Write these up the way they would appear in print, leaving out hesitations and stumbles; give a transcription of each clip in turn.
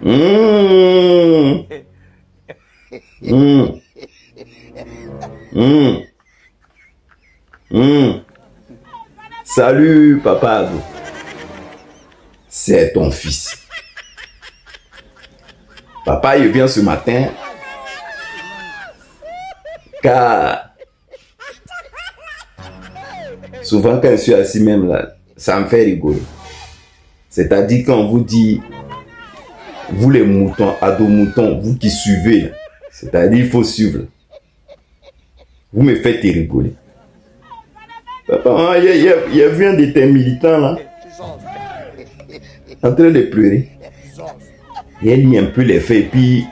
Mmh. Mmh. Mmh. Mmh. Salut, papa Ado. C'est ton fils. Papa, il vient ce matin car souvent quand je suis assis même là, ça me fait rigoler. C'est-à-dire quand on vous dit, vous les moutons, Ado-moutons, vous qui suivez, c'est-à-dire il faut suivre. Vous me faites rigoler. Papa, il y a vu un de tes militants là, en train de pleurer. Il a lu un peu les faits et puis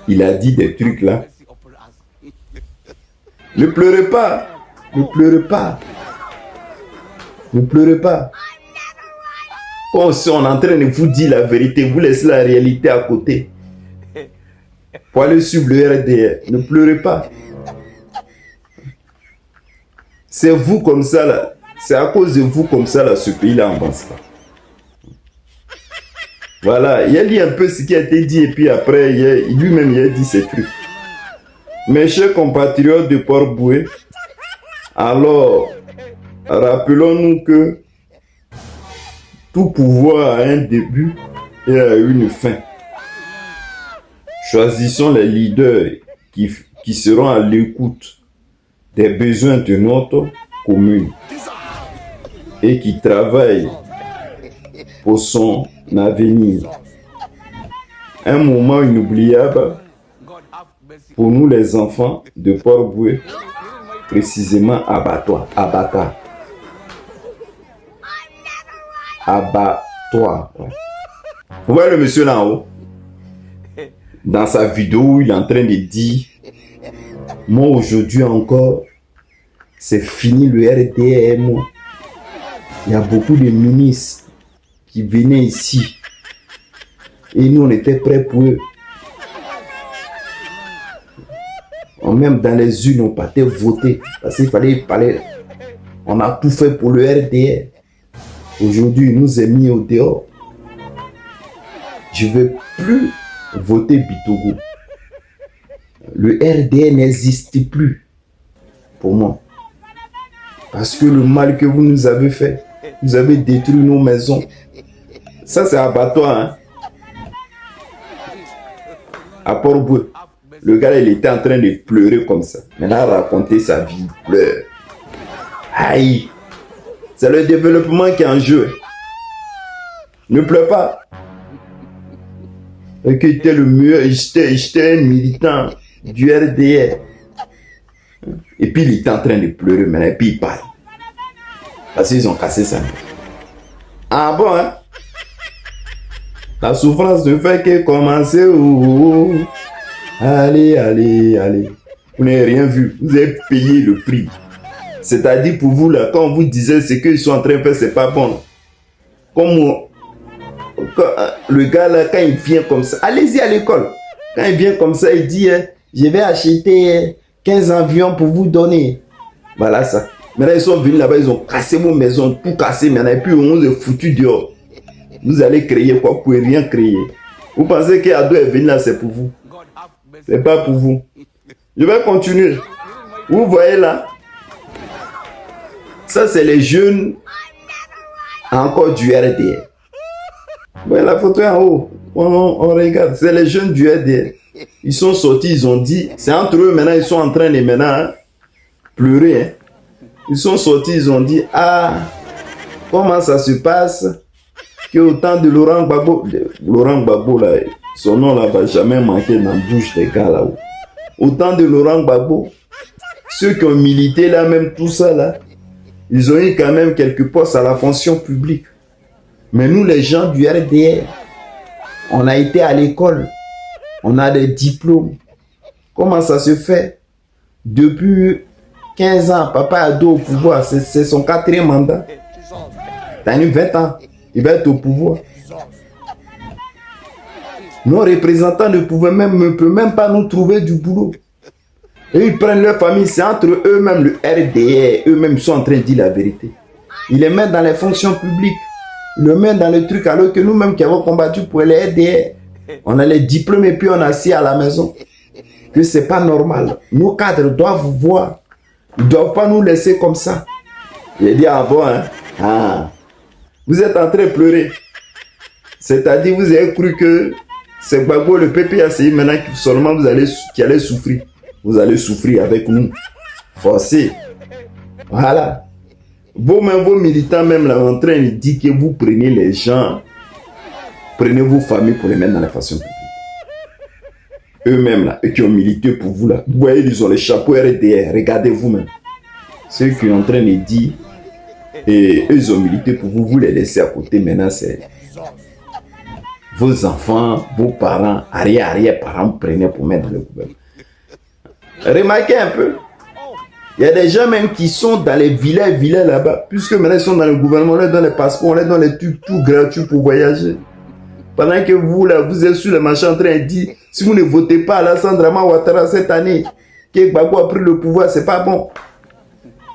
il a dit des trucs là. Ne pleurez pas, ne pleurez pas, ne pleurez pas. Quand on est en train de vous dire la vérité, vous laissez la réalité à côté. Pour aller suivre le RDR, ne pleurez pas. C'est vous comme ça là, c'est à cause de vous comme ça là, ce pays-là avance pas. Voilà, il a dit un peu ce qui a été dit et puis après, lui-même il a dit ces trucs. Mes chers compatriotes de Port-Bouët, alors, rappelons-nous que tout pouvoir a un début et a une fin. Choisissons les leaders qui seront à l'écoute des besoins de notre commune et qui travaillent pour son avenir. Un moment inoubliable pour nous les enfants de Port-Bouët, précisément abattoir. Ouais. Vous voyez le monsieur là en haut? Dans sa vidéo, il est en train de dire, moi aujourd'hui encore, c'est fini le RDR, moi. Il y a beaucoup de ministres qui venaient ici. Et nous, on était prêts pour eux. Même dans les urnes, on partait voter. Parce qu'il fallait parler. On a tout fait pour le RDR. Aujourd'hui, il nous est mis au dehors. Je ne vais plus voter Bitogo. Le RDR n'existe plus pour moi. Parce que le mal que vous nous avez fait, vous avez détruit nos maisons. Ça, c'est abattoir, hein. À Port-Bouët. Le gars, il était en train de pleurer comme ça. Maintenant, il a raconté sa vie. Il pleure. Aïe. C'est le développement qui est en jeu. Ne pleure pas. Et que j'étais le mieux. J'étais un militant du RDR. Et puis, il était en train de pleurer maintenant. Et puis, il parle. Parce qu'ils ont cassé sa main. Ah bon, hein? La souffrance ne fait que commencer. Allez, allez, allez. Vous n'avez rien vu. Vous avez payé le prix. C'est-à-dire pour vous, là, quand on vous disait ce qu'ils sont en train de faire, c'est pas bon. Comme le gars, là, quand il vient comme ça, allez-y à l'école. Quand il vient comme ça, il dit, je vais acheter 15 avions pour vous donner. Voilà ça. Maintenant, ils sont venus là-bas, ils ont cassé vos maisons, tout cassé maintenant. Et puis, on est foutu dehors. Vous allez créer quoi? Vous pouvez rien créer. Vous pensez qu'Ado est venu là, c'est pour vous? C'est pas pour vous. Je vais continuer. Vous voyez là? Ça, c'est les jeunes encore du RDR. Vous voyez la photo en haut? On regarde. C'est les jeunes du RDR. Ils sont sortis, ils ont dit. C'est entre eux maintenant, ils sont en train de maintenant pleurer. Hein. Ils sont sortis, ils ont dit, ah, comment ça se passe que au temps de Laurent Gbagbo là, son nom là va jamais manquer dans la bouche des gars là-haut. Au temps de Laurent Gbagbo, ceux qui ont milité là, même tout ça là, ils ont eu quand même quelques postes à la fonction publique. Mais nous, les gens du RDR, on a été à l'école, on a des diplômes. Comment ça se fait? Depuis 15 ans, Papa Ado au pouvoir, c'est son 4e mandat. T'as eu 20 ans, il va être au pouvoir. Nos représentants ne peuvent même pas nous trouver du boulot. Et ils prennent leur famille, c'est entre eux-mêmes, le RDR, eux-mêmes sont en train de dire la vérité. Ils les mettent dans les fonctions publiques, ils les mettent dans les trucs, alors que nous-mêmes qui avons combattu pour les RDR, On a les diplômes et puis on est assis à la maison. Que c'est pas normal. Nos cadres doivent voir. Ils ne doivent pas nous laisser comme ça. Il dit, ah bon, hein? Ah. Vous êtes en train de pleurer. C'est-à-dire, vous avez cru que c'est Gbagbo, le PPACI, maintenant que seulement qui allez souffrir. Vous allez souffrir avec nous. Forcé. Voilà. Vos militants même là en train de dire que vous prenez les gens, prenez vos familles pour les mettre dans la fonction publique. Eux-mêmes là, eux qui ont milité pour vous là, vous voyez, ils ont les chapeaux RDR, regardez vous-même. Ceux qui sont en train de dire, et eux ils ont milité pour vous, vous les laissez à côté, maintenant c'est vos enfants, vos parents, arrière-parents, prenez pour mettre dans le gouvernement. Remarquez un peu. Il y a des gens même qui sont dans les villages là-bas, puisque maintenant ils sont dans le gouvernement, on leur donne les passeports, on leur donne les trucs tout gratuits pour voyager. Pendant que vous, là, vous êtes sur le marché en train de dire, si vous ne votez pas Alassane Dramane Ouattara cette année, que Gbagbo a pris le pouvoir, c'est pas bon.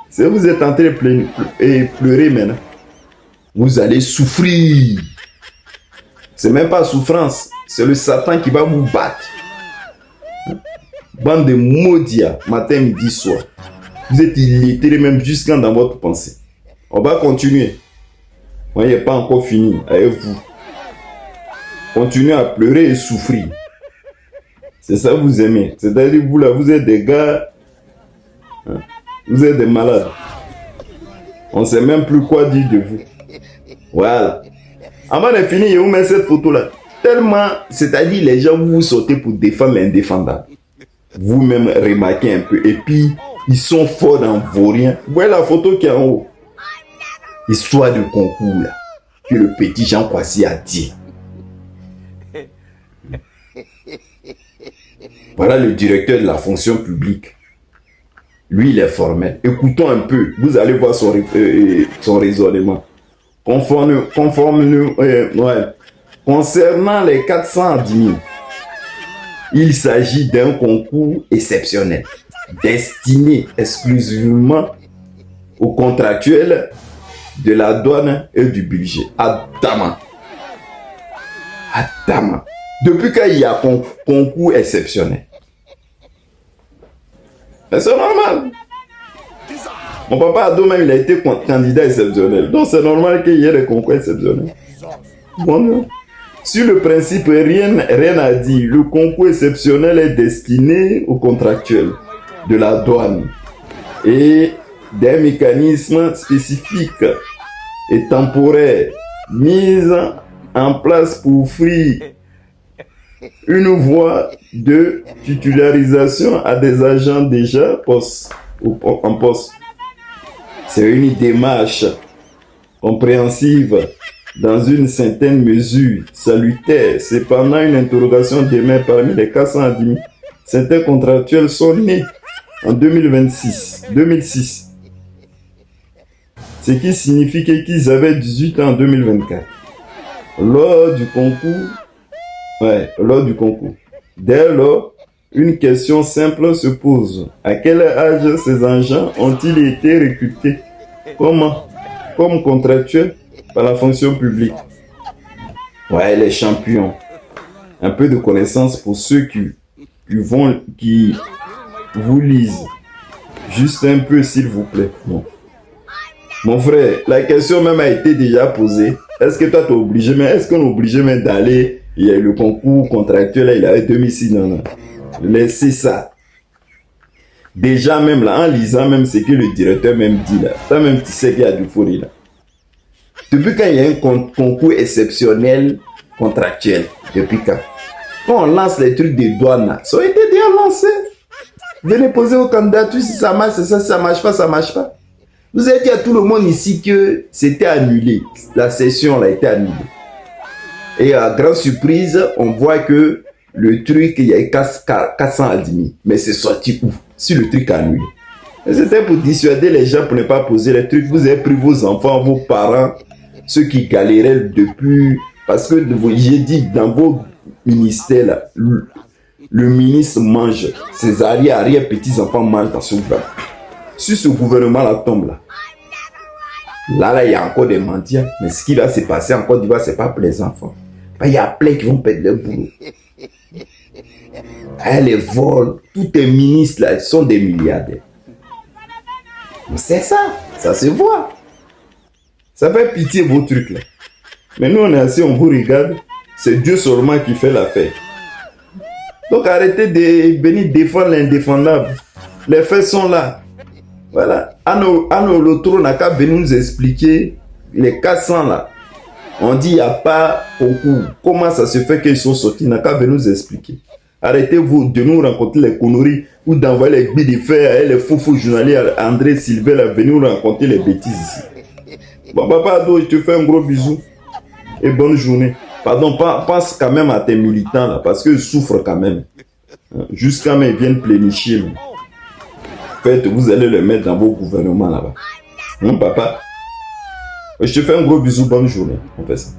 Si vous êtes en train de pleurer maintenant, vous allez souffrir. C'est même pas souffrance, c'est le Satan qui va vous battre. Bande de maudits, matin, midi, soir. Vous êtes illettrés même jusqu'à dans votre pensée. On va continuer. Moi, il n'est pas encore fini avec vous. Continuez à pleurer et souffrir. C'est ça que vous aimez. C'est-à-dire, vous là, vous êtes des gars, hein, vous êtes des malades. On ne sait même plus quoi dire de vous. Voilà. Avant de finir, je vous mets cette photo-là. Tellement, c'est-à-dire, les gens, vous sautez pour défendre l'indéfendable. Vous-même, remarquez un peu. Et puis, ils sont forts dans vos riens. Vous voyez la photo qui est en haut. Histoire de concours, là, que le petit Jean Kwasi a dit. Voilà le directeur de la fonction publique. Lui, il est formel. Écoutons un peu. Vous allez voir son raisonnement. Concernant les 410 000, il s'agit d'un concours exceptionnel, destiné exclusivement aux contractuels de la douane et du budget. Adama. Depuis qu'il y a un concours exceptionnel. Mais c'est normal. Mon papa Ado même, il a été candidat exceptionnel. Donc c'est normal qu'il y ait des concours exceptionnels. Bon, sur le principe, rien à dire. Le concours exceptionnel est destiné aux contractuels de la douane et des mécanismes spécifiques et temporaires mis en place pour offrir une voie de titularisation à des agents déjà en poste. C'est une démarche compréhensive dans une certaine mesure salutaire. Cependant, une interrogation demeure parmi les 410 000. Certains contractuels sont nés en 2006, ce qui signifie qu'ils avaient 18 ans en 2024. Lors du concours. Dès lors, une question simple se pose. À quel âge ces agents ont-ils été recrutés comme contractuels par la fonction publique? Ouais, les champions. Un peu de connaissance pour ceux qui vous lisent. Juste un peu, s'il vous plaît. Bon. Mon frère, la question même a été déjà posée. Est-ce que toi, tu es obligé, mais est-ce qu'on est obligé même d'aller, il y a eu le concours contractuel, là, il avait 2006, non. Laissez ça. Déjà même là, en lisant même ce que le directeur même dit là, toi même tu sais qu'il y a du fourri là. Depuis quand il y a un concours exceptionnel contractuel, depuis quand on lance les trucs des douanes là, ça a été déjà lancé. Venez poser vos candidatures si ça marche, si ça marche pas, ça marche pas. Vous avez dit à tout le monde ici que c'était annulé. La session là a été annulée. Et à grande surprise, on voit que le truc, il y a 410 000. Mais c'est sorti où? Si le truc est annulé. C'était pour dissuader les gens pour ne pas poser les trucs. Vous avez pris vos enfants, vos parents, ceux qui galéraient depuis. Parce que j'ai dit, dans vos ministères, là, le ministre mange. Ses arrière-petits-enfants mangent dans ce gouvernement. Si ce gouvernement-là tombe là, là, il y a encore des mendiants. Mais ce qui va se passer en Côte d'Ivoire, ce n'est pas pour les enfants. Il y a plein qui vont perdre leur boulot. Les vols, tous les ministres là, ils sont des milliardaires. C'est ça, ça se voit. Ça fait pitié vos trucs là. Mais nous on est assis, on vous regarde. C'est Dieu seulement qui fait l'affaire. Donc arrêtez de venir défendre l'indéfendable. Les faits sont là. Voilà. Anno Lotro n'a qu'à venir nous expliquer les 400 là. On dit il n'y a pas concours. Comment ça se fait qu'ils sont sortis? Il n'a qu'à venir nous expliquer. Arrêtez-vous de nous rencontrer les conneries ou d'envoyer les billes de fer et les faux journaliers à André Sylvain à venir nous raconter les bêtises ici. Bon, papa Ado, je te fais un gros bisou et bonne journée. Pardon, pense quand même à tes militants là, parce qu'ils souffrent quand même. Jusqu'à quand ils viennent plénicher. Faites, vous allez le mettre dans vos gouvernements là-bas. Papa, je te fais un gros bisou, bonne journée. On fait ça.